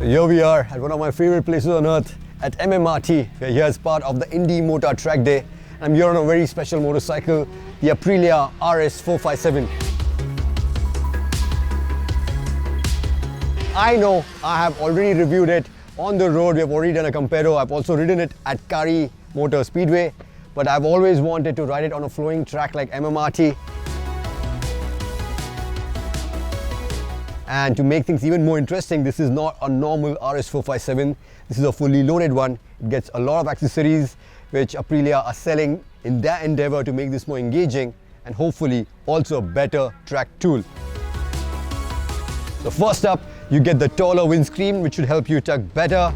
Here we are at one of my favorite places on earth, at MMRT. We're here as part of the Indimotard track day. I'm here on a very special motorcycle, the Aprilia RS457. I know I have already reviewed it on the road. We have already done a comparo. I've also ridden it at Kari Motor Speedway, but I've always wanted to ride it on a flowing track like MMRT. And to make things even more interesting, this is not a normal RS457. This is a fully loaded one. It gets a lot of accessories which Aprilia are selling in their endeavor to make this more engaging and hopefully also a better track tool. So first up, you get the taller windscreen, which should help you tuck better.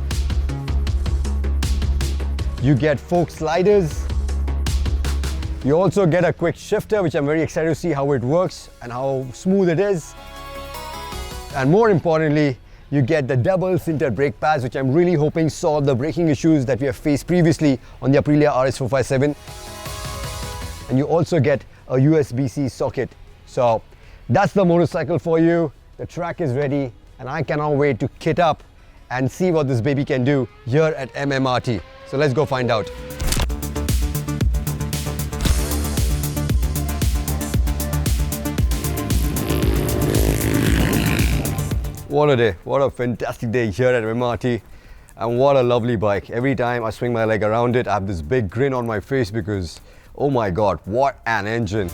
You get fork sliders. You also get a quick shifter, which I'm very excited to see how it works and how smooth it is. And more importantly, you get the double sintered brake pads, which I'm really hoping solve the braking issues that we have faced previously on the Aprilia RS457. And you also get a USB-C socket. So that's the motorcycle for you. The track is ready and I cannot wait to kit up and see what this baby can do here at MMRT. So let's go find out. What a day, what a fantastic day here at MMRT, and what a lovely bike. Every time I swing my leg around it, I have this big grin on my face because, oh my god, what an engine.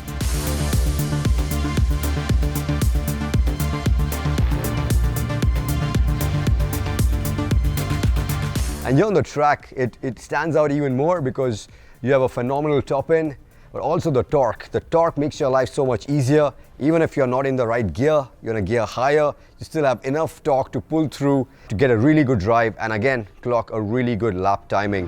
And here on the track, it stands out even more because you have a phenomenal top end, but also the torque. The torque makes your life so much easier. Even if you're not in the right gear, you're in a gear higher, you still have enough torque to pull through to get a really good drive and again, clock a really good lap timing.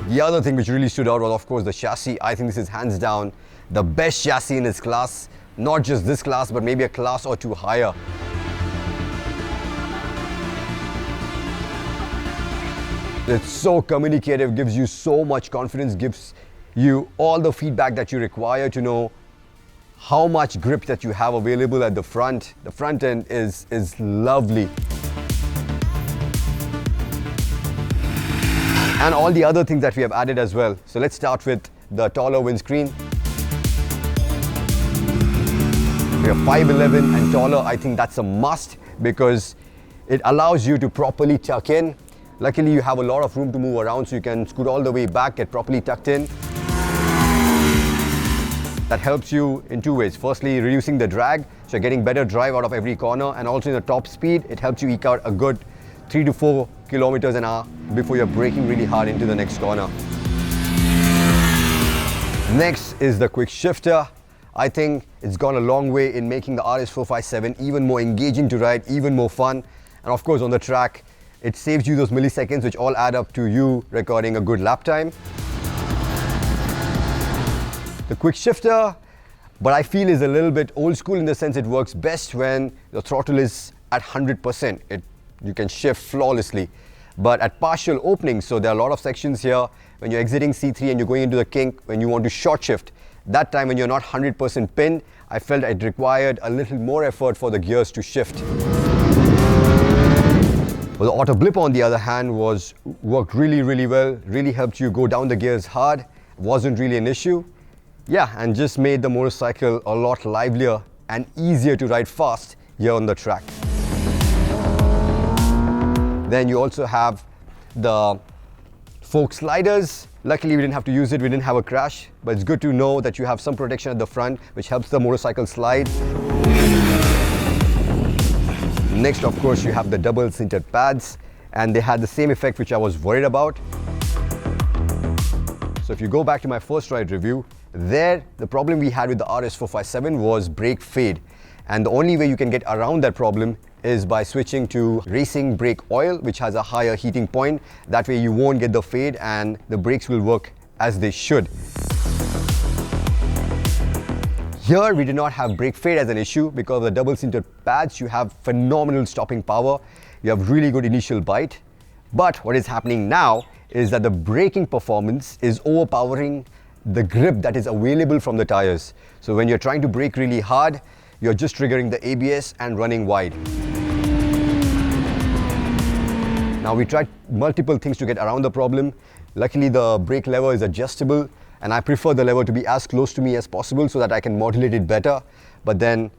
The other thing which really stood out was of course the chassis. I think this is hands down the best chassis in its class. Not just this class, but maybe a class or two higher. It's so communicative, gives you so much confidence, gives you all the feedback that you require to know how much grip that you have available at the front. The front end is lovely. And all the other things that we have added as well. So let's start with the taller windscreen. We are 5'11" and taller. I think that's a must because it allows you to properly tuck in. Luckily, you have a lot of room to move around, so you can scoot all the way back, get properly tucked in. That helps you in two ways. Firstly, reducing the drag, so you're getting better drive out of every corner, and also in the top speed, it helps you eke out a good 3 to 4 kilometers an hour before you're braking really hard into the next corner. Next is the quick shifter. I think it's gone a long way in making the RS457 even more engaging to ride, even more fun. And of course, on the track, it saves you those milliseconds which all add up to you recording a good lap time. The quick shifter, but I feel is a little bit old school in the sense it works best when the throttle is at 100%. You can shift flawlessly. But at partial opening, so there are a lot of sections here, when you're exiting C3 and you're going into the kink, when you want to short shift, that time when you're not 100% pinned, I felt it required a little more effort for the gears to shift. Well, the auto blip on the other hand worked really well, really helped you go down the gears hard, wasn't really an issue. Yeah, and just made the motorcycle a lot livelier and easier to ride fast here on the track. Then you also have the fork sliders. Luckily we didn't have to use it, we didn't have a crash, but it's good to know that you have some protection at the front which helps the motorcycle slide. Next, of course, you have the double sintered pads, and they had the same effect which I was worried about. So if you go back to my first ride review, there the problem we had with the RS457 was brake fade. And the only way you can get around that problem is by switching to racing brake oil, which has a higher heating point. That way you won't get the fade and the brakes will work as they should. Here we did not have brake fade as an issue because of the double sintered pads. You have phenomenal stopping power. You have really good initial bite. But what is happening now is that the braking performance is overpowering the grip that is available from the tires. So when you're trying to brake really hard, you're just triggering the ABS and running wide. Now we tried multiple things to get around the problem. Luckily the brake lever is adjustable and I prefer the lever to be as close to me as possible so that I can modulate it better. But then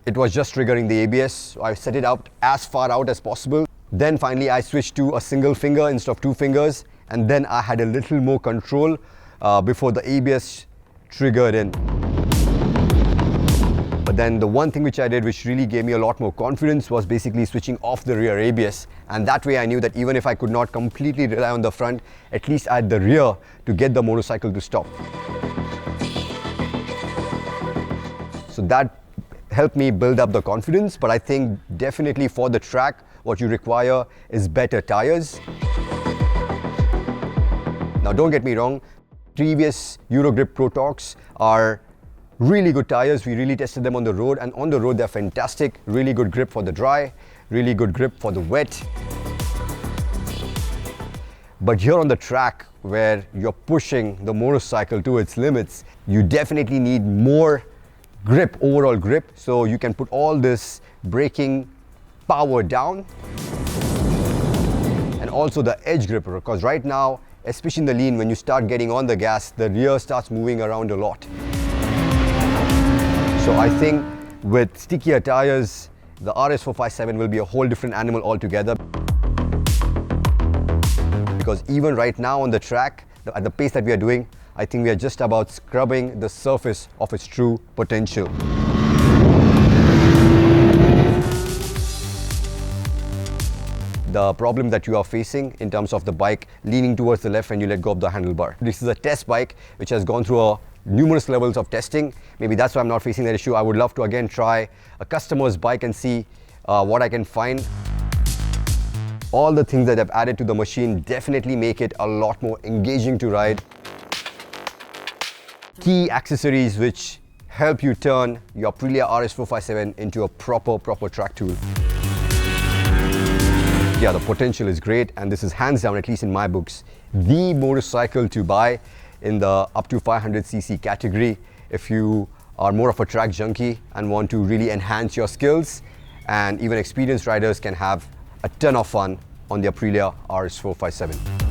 it was just triggering the ABS, so I set it out as far out as possible. Then finally I switched to a single finger instead of 2 fingers, and then I had a little more control before the ABS triggered in. But then the one thing which I did which really gave me a lot more confidence was basically switching off the rear ABS, and that way I knew that even if I could not completely rely on the front, at least I had the rear to get the motorcycle to stop. So that helped me build up the confidence, but I think definitely for the track what you require is better tires. Now don't get me wrong, previous Eurogrip Pro Talks are really good tires. We really tested them on the road, and on the road they're fantastic. Really good grip for the dry, really good grip for the wet. But here on the track where you're pushing the motorcycle to its limits, you definitely need more grip, overall grip, so you can put all this braking power down, and also the edge gripper, because right now, especially in the lean, when you start getting on the gas, the rear starts moving around a lot. So I think with stickier tires, the RS457 will be a whole different animal altogether, because even right now on the track, at the pace that we are doing, I think we are just about scrubbing the surface of its true potential. The problem that you are facing in terms of the bike leaning towards the left when you let go of the handlebar. This is a test bike which has gone through numerous levels of testing. Maybe that's why I'm not facing that issue. I would love to again try a customer's bike and see what I can find. All the things that I've added to the machine definitely make it a lot more engaging to ride. Key accessories which help you turn your Aprilia RS457 into a proper track tool. Yeah, the potential is great, and this is hands down, at least in my books, the motorcycle to buy in the up to 500cc category if you are more of a track junkie and want to really enhance your skills, and even experienced riders can have a ton of fun on the Aprilia RS457.